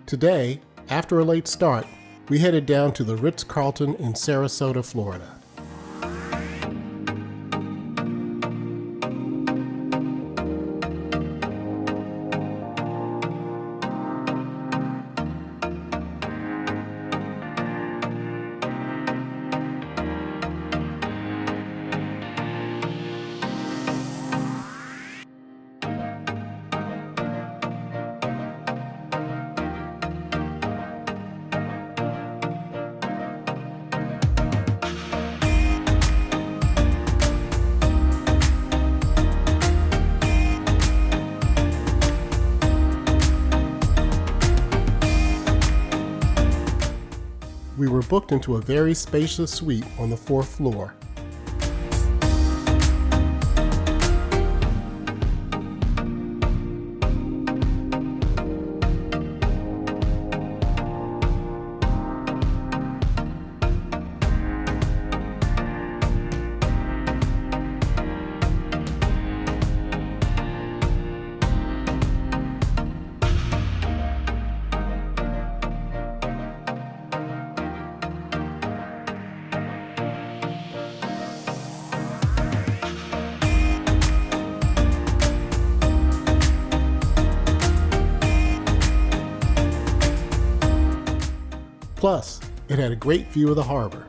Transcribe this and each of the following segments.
Today, after a late start, we headed down to the Ritz Carlton in Sarasota, Florida. We were booked into a very spacious suite on the 4th floor. Plus, it had a great view of the harbor.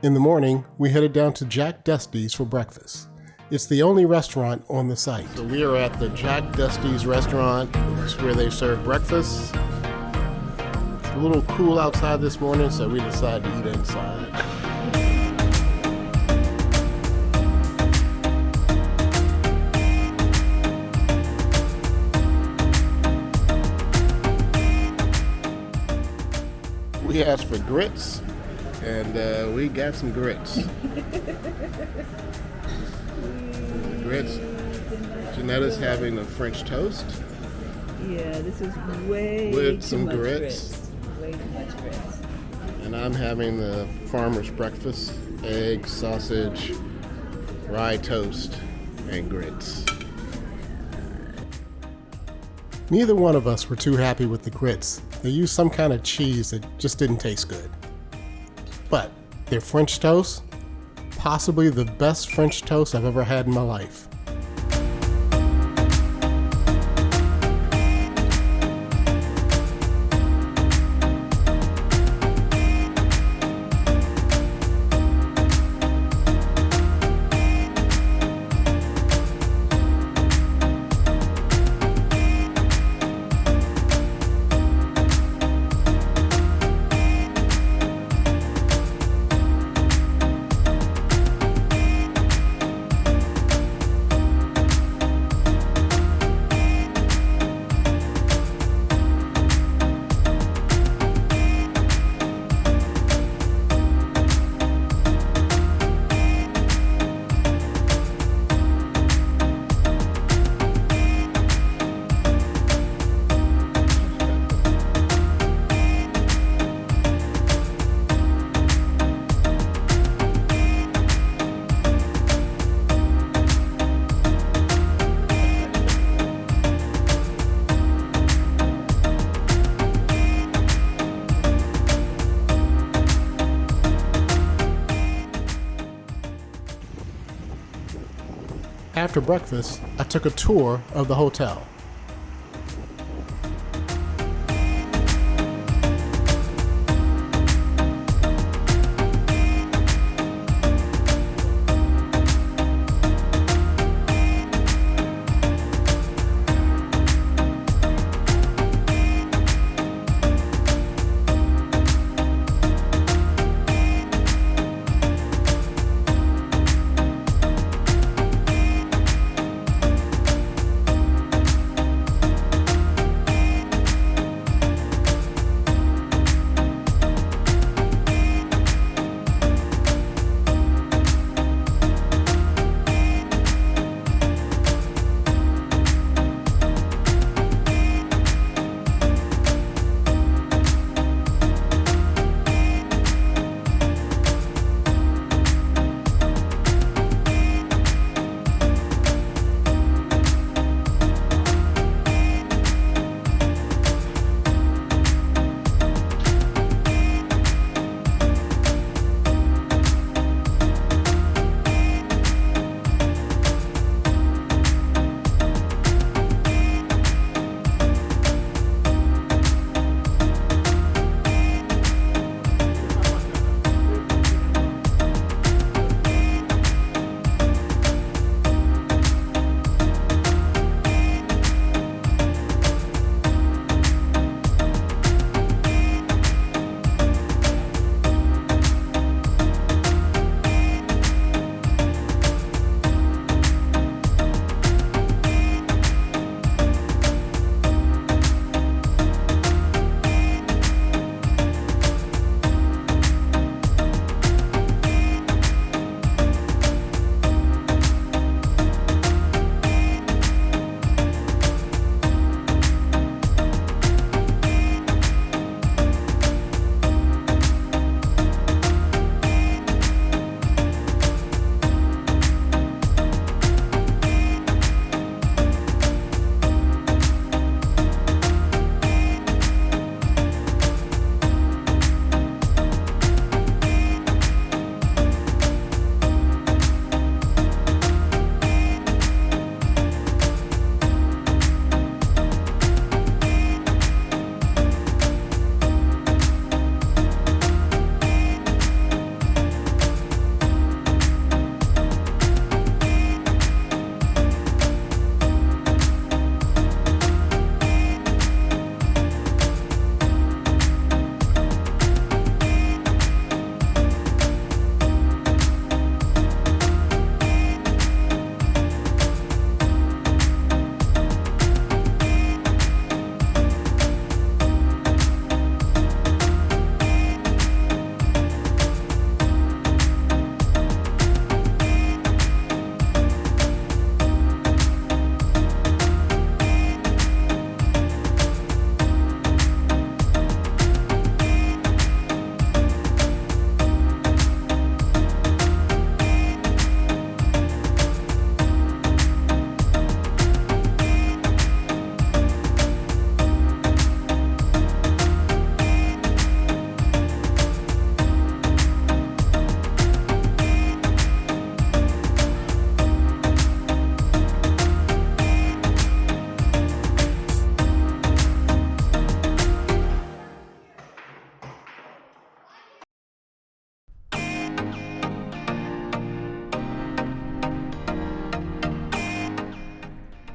In the morning, we headed down to Jack Dusty's for breakfast. It's the only restaurant on the site. So we are at the Jack Dusty's restaurant. It's where they serve breakfast. It's a little cool outside this morning, so we decided to eat inside. We asked for grits, and we got some grits. Grits. Janetta's having a French toast. Yeah, this is way with too some much grits. Way too much grits. And I'm having the farmer's breakfast: eggs, sausage, rye toast, and grits. Neither one of us were too happy with the grits. They used some kind of cheese that just didn't taste good. But their French toast, possibly the best French toast I've ever had in my life. After breakfast, I took a tour of the hotel.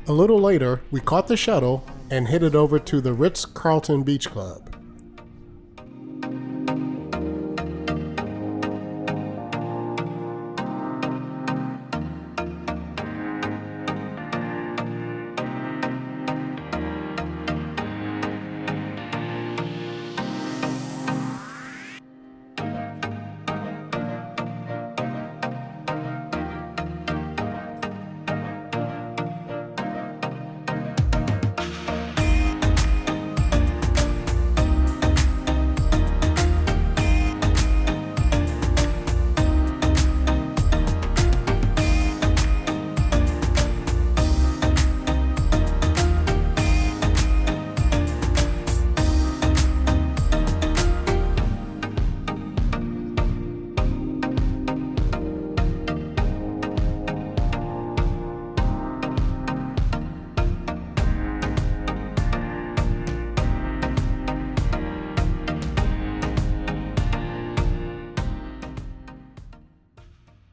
A little later, we caught the shuttle and headed over to the Ritz Carlton Beach Club.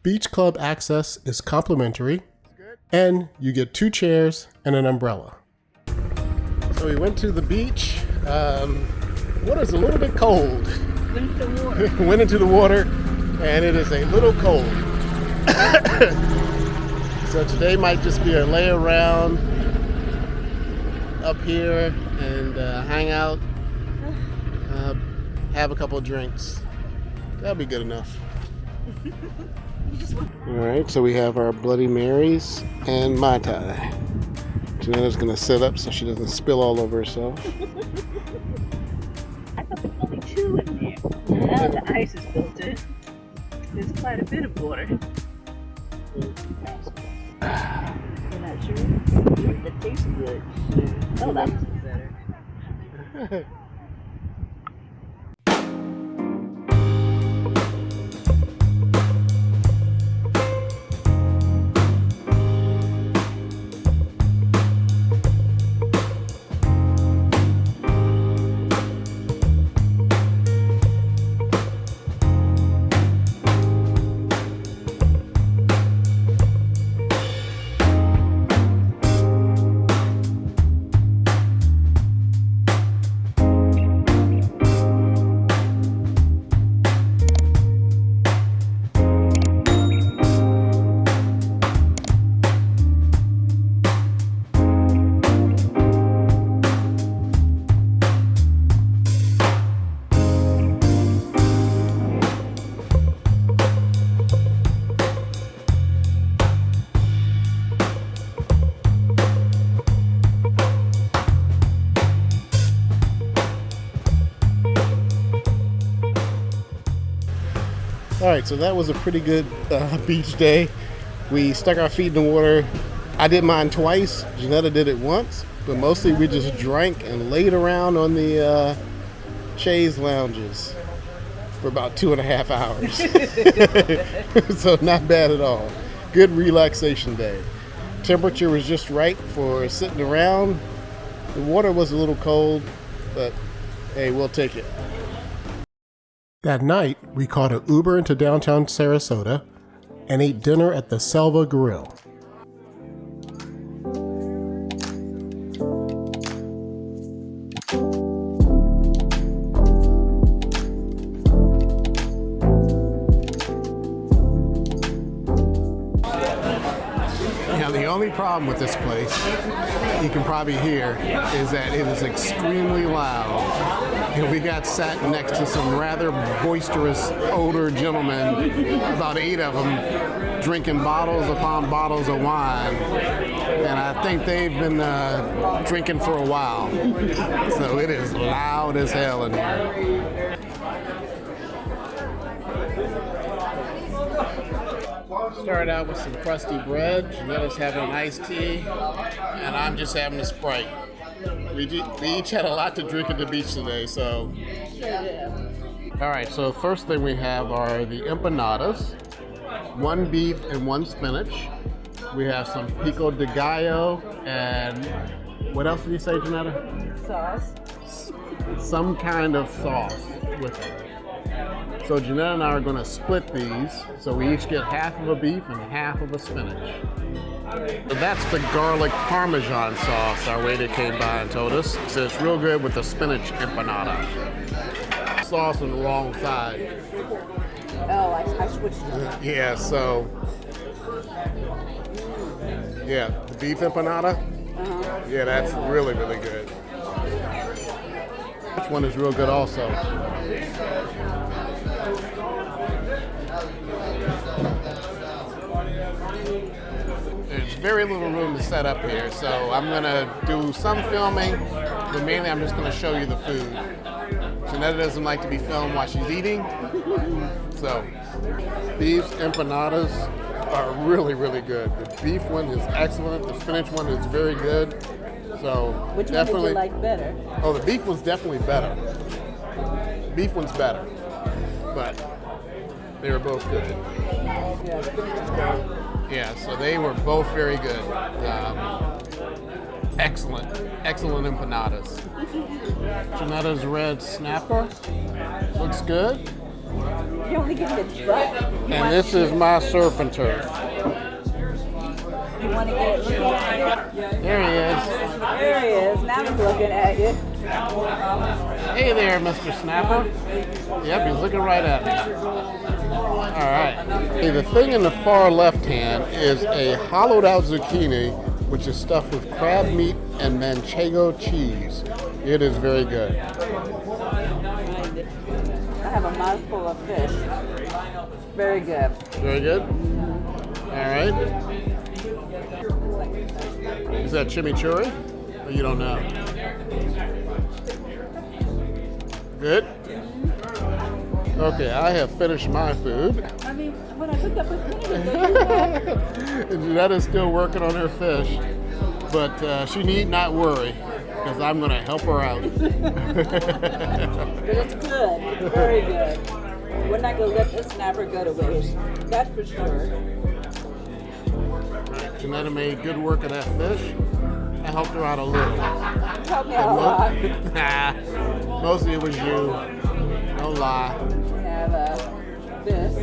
Beach club access is complimentary, and you get 2 chairs and an umbrella. So we went to the beach. Water's a little bit cold. Went into the water. Went into the water, and it is a little cold. So today might just be a lay around up here and hang out, have a couple of drinks. That'll be good enough. All right, so we have our Bloody Marys and Mai Tai. Janina's gonna sit up so she doesn't spill all over herself. I thought there were only 2 in there. Now the ice is built in. There's quite a bit of water. You're not sure? It tastes good. Oh, that was better. All right, so that was a pretty good beach day. We stuck our feet in the water. I did mine twice. Janetta did it once, but mostly we just drank and laid around on the chaise lounges for about 2.5 hours. So not bad at all. Good relaxation day. Temperature was just right for sitting around. The water was a little cold, but hey, we'll take it. That night, we caught an Uber into downtown Sarasota and ate dinner at the Selva Grill. Now, the only problem with this place, you can probably hear, is that it is extremely loud. And we got sat next to some rather boisterous older gentlemen, about 8 of them, drinking bottles upon bottles of wine. And I think they've been drinking for a while. So it is loud as hell in here. Started out with some crusty bread. Janetta's having an iced tea, and I'm just having a Sprite. We each had a lot to drink at the beach today, so. All right, so first thing we have are the empanadas, 1 beef and 1 spinach. We have some pico de gallo, and what else did you say, Janetta? Sauce. Some kind of sauce with it. So Jeanette and I are going to split these. So we each get half of a beef and half of a spinach. So that's the garlic parmesan sauce our waiter came by and told us. So it's real good with the spinach empanada. Sauce on the wrong side. Oh, I switched it. Yeah, so... Yeah, the beef empanada. Yeah, that's really, really good. Which one is real good also? There's very little room to set up here, so I'm gonna do some filming, but mainly I'm just gonna show you the food. Janetta doesn't like to be filmed while she's eating, so these empanadas are really, really good. The beef one is excellent. The spinach one is very good. So which definitely, one did you like better? Oh, the beef one's definitely better. Beef one's better, but they were both good. Yeah, spinach is great. Yeah, so they were both very good. Excellent empanadas. Janetta's red snapper looks good. You only give it a try. And this is my surf and turf. You want to get it looking at you? There he is. There he is. Now he's looking at you. Hey there, Mr. Snapper. Yep, he's looking right at me. All right. Hey, the thing in the far left hand is a hollowed out zucchini, which is stuffed with crab meat and manchego cheese. It is very good. I have a mouthful of fish. Very good. Very good? All right. Is that chimichurri? Or you don't know? Good? Okay, I have finished my food. I mean, when I picked up his peanut, And Janetta's still working on her fish, but she need not worry, because I'm going to help her out. but it's good. It's very good. We're not going to let this snapper go to waste. That's for sure. Janetta made good work of that fish. I helped her out a little. You helped me out a lot. Mostly it was you. No lie. We have this.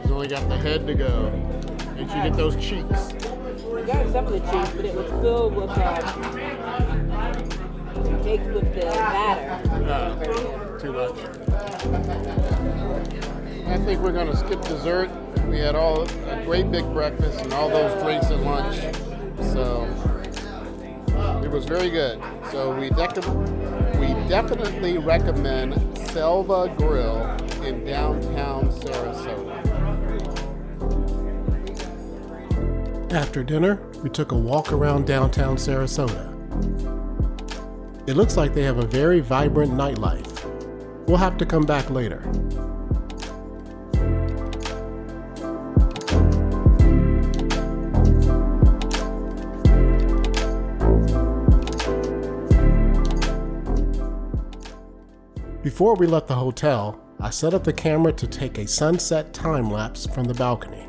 She's only got the head to go. And she get those cheeks. We got some of the cheese, but it was filled with caked with the batter. Too much. I think we're going to skip dessert. We had a great big breakfast and all those drinks at lunch. So it was very good. So we definitely recommend Selva Grill in downtown Sarasota. After dinner, we took a walk around downtown Sarasota. It looks like they have a very vibrant nightlife. We'll have to come back later. Before we left the hotel, I set up the camera to take a sunset time lapse from the balcony.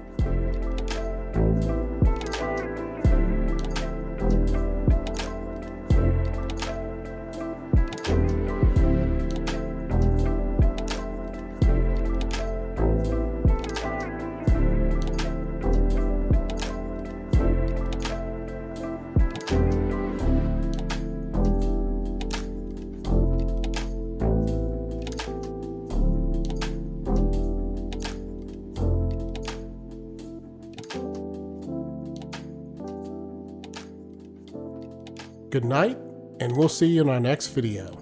Good night, and we'll see you in our next video.